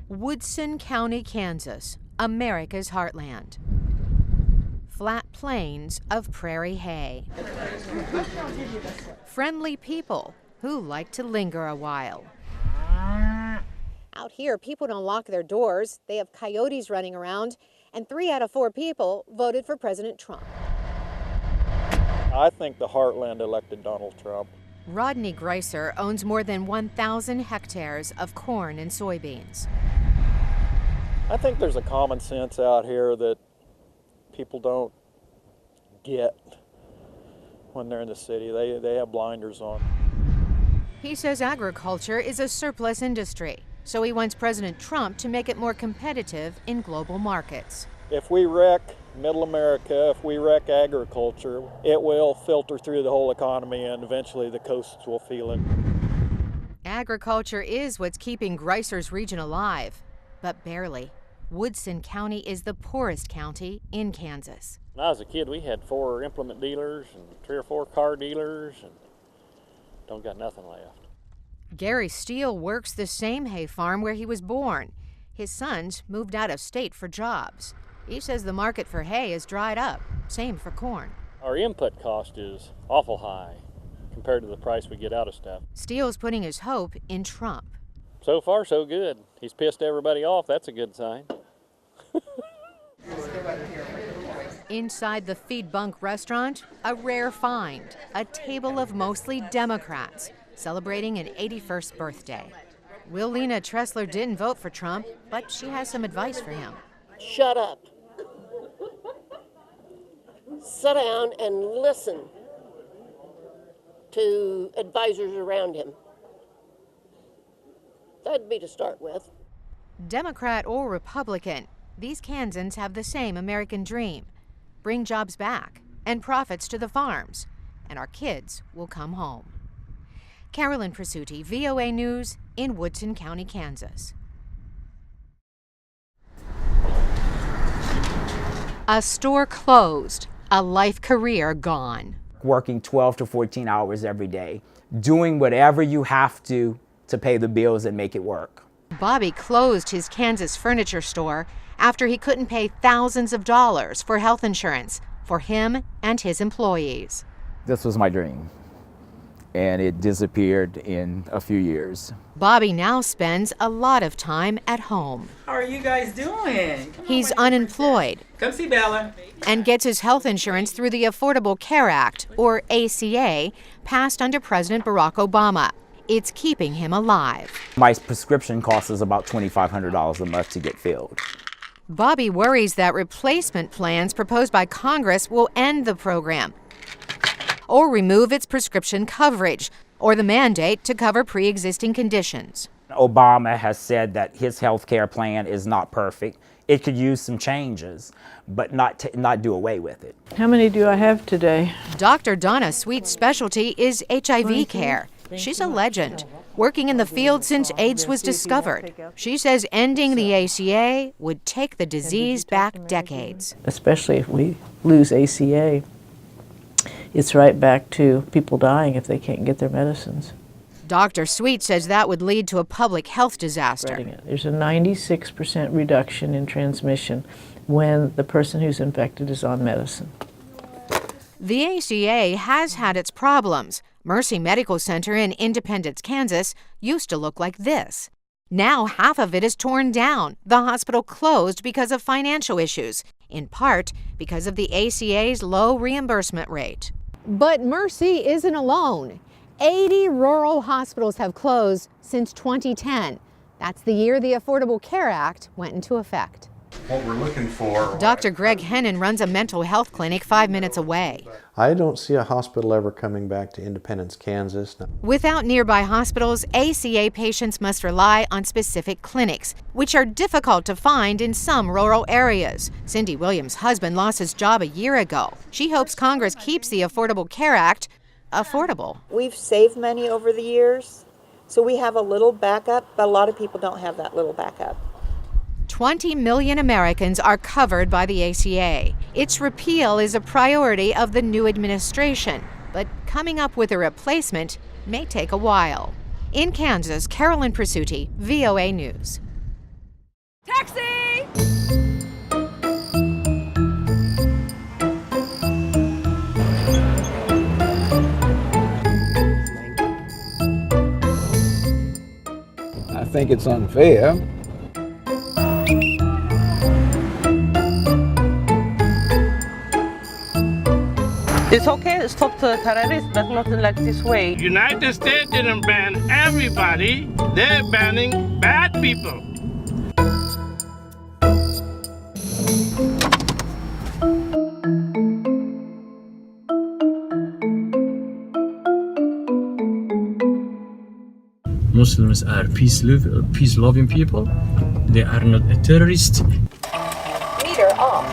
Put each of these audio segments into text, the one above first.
Woodson County, Kansas, America's heartland. Flat plains of prairie hay. Friendly people who like to linger a while. Out here, people don't lock their doors. They have coyotes running around, and 3 out of 4 people voted for President Trump. I think the Heartland elected Donald Trump. Rodney Greiser owns more than 1,000 hectares of corn and soybeans. I think there's a common sense out here that people don't get when they're in the city. They have blinders on. He says agriculture is a surplus industry, so he wants President Trump to make it more competitive in global markets. If we wreck Middle America, if we wreck agriculture, it will filter through the whole economy and eventually the coasts will feel it. Agriculture is what's keeping Greiser's region alive, but barely. Woodson County is the poorest county in Kansas. When I was a kid, we had 4 implement dealers and 3 or 4 car dealers, and don't got nothing left. Gary Steele works the same hay farm where he was born. His sons moved out of state for jobs. He says the market for hay has dried up, same for corn. Our input cost is awful high compared to the price we get out of stuff. Steele's putting his hope in Trump. So far, so good. He's pissed everybody off. That's a good sign. Inside the Feed Bunk restaurant, a rare find, a table of mostly Democrats celebrating an 81st birthday. Willina Tressler didn't vote for Trump, but she has some advice for him. Shut up. Sit down and listen to advisors around him. That'd be to start with. Democrat or Republican, these Kansans have the same American dream. Bring jobs back and profits to the farms, and our kids will come home. Carolyn Presutti, VOA News in Woodson County, Kansas. A store closed, a life career gone. Working 12 to 14 hours every day, doing whatever you have to pay the bills and make it work. Bobby closed his Kansas furniture store after he couldn't pay thousands of dollars for health insurance for him and his employees. This was my dream, and it disappeared in a few years. Bobby now spends a lot of time at home. How are you guys doing? He's unemployed. Come see Bella. And gets his health insurance through the Affordable Care Act, or ACA, passed under President Barack Obama. It's keeping him alive. My prescription cost is about $2,500 a month to get filled. Bobby worries that replacement plans proposed by Congress will end the program or remove its prescription coverage or the mandate to cover pre-existing conditions. Obama has said that his health care plan is not perfect. It could use some changes, but not do away with it. How many do I have today? Dr. Donna Sweet's specialty is HIV care. She's a legend, working in the field since AIDS was discovered. She says ending the ACA would take the disease back decades. Especially if we lose ACA, it's right back to people dying if they can't get their medicines. Dr. Sweet says that would lead to a public health disaster. There's a 96% reduction in transmission when the person who's infected is on medicine. The ACA has had its problems. Mercy Medical Center in Independence, Kansas used to look like this. Now half of it is torn down. The hospital closed because of financial issues, in part because of the ACA's low reimbursement rate. But Mercy isn't alone. 80 rural hospitals have closed since 2010. That's the year the Affordable Care Act went into effect. What we're looking for... Dr. Greg Hennon runs a mental health clinic 5 minutes away. I don't see a hospital ever coming back to Independence, Kansas. Without nearby hospitals, ACA patients must rely on specific clinics, which are difficult to find in some rural areas. Cindy Williams' husband lost his job a year ago. She hopes Congress keeps the Affordable Care Act affordable. We've saved money over the years, so we have a little backup, but a lot of people don't have that little backup. 20 million Americans are covered by the ACA. Its repeal is a priority of the new administration, but coming up with a replacement may take a while. In Kansas, Carolyn Presutti, VOA News. Taxi! I think it's unfair. It's okay to stop the terrorists, but not like this way. United States didn't ban everybody. They're banning bad people. Muslims are peace-loving people. They are not a terrorist. Meter off.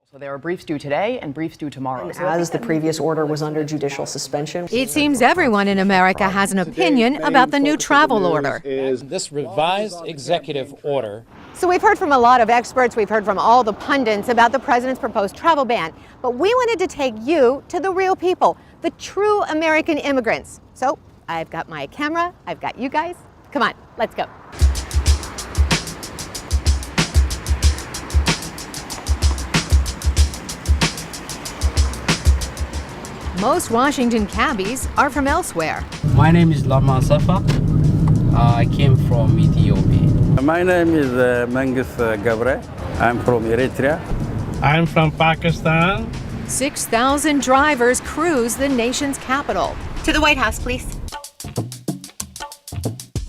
So there are briefs due today and briefs due tomorrow. And as the previous order was under judicial suspension. It seems everyone in America has an opinion about the new travel order. Is this revised executive order. So we've heard from a lot of experts, we've heard from all the pundits about the president's proposed travel ban, but we wanted to take you to the real people, the true American immigrants. So I've got my camera, I've got you guys. Come on, let's go. Most Washington cabbies are from elsewhere. My name is Lama Safa. I came from Ethiopia. My name is Mengis Gabre. I'm from Eritrea. I'm from Pakistan. 6,000 drivers cruise the nation's capital. To the White House, please.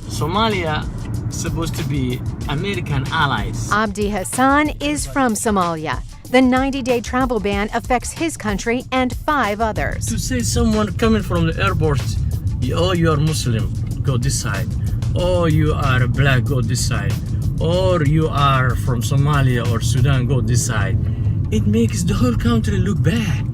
Somalia is supposed to be American allies. Abdi Hassan is from Somalia. The 90-day travel ban affects his country and 5 others. To say someone coming from the airport, oh, you are Muslim, go this side. Oh, you are black, go this side. Or you are from Somalia or Sudan, go this side. It makes the whole country look bad.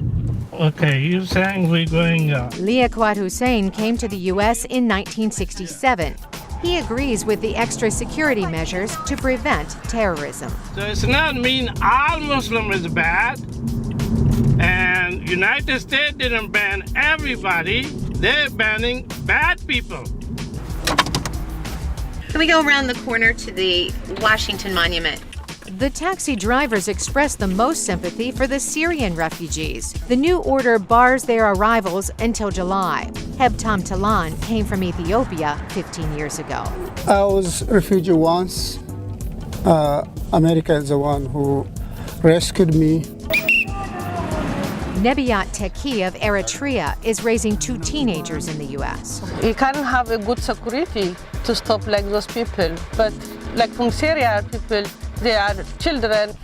Okay, you're saying we're going... Liaquat Hussein came to the U.S. in 1967. He agrees with the extra security measures to prevent terrorism. So it's not mean all Muslim is bad. And United States didn't ban everybody. They're banning bad people. Can we go around the corner to the Washington Monument? The taxi drivers expressed the most sympathy for the Syrian refugees. The new order bars their arrivals until July. Hebtam Talan came from Ethiopia 15 years ago. I was a refugee once. America is the one who rescued me. Nebiat Teki of Eritrea is raising 2 teenagers in the U.S. You can't have a good security to stop like those people. But like from Syria, people, they are children.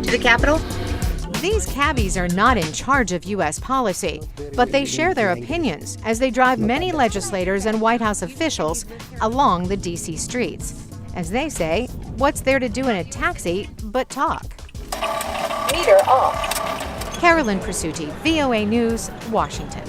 To the Capitol? These cabbies are not in charge of U.S. policy, but they share their opinions as they drive many legislators and White House officials along the D.C. streets. As they say, what's there to do in a taxi but talk? Meter off. Carolyn Presutti, VOA News, Washington.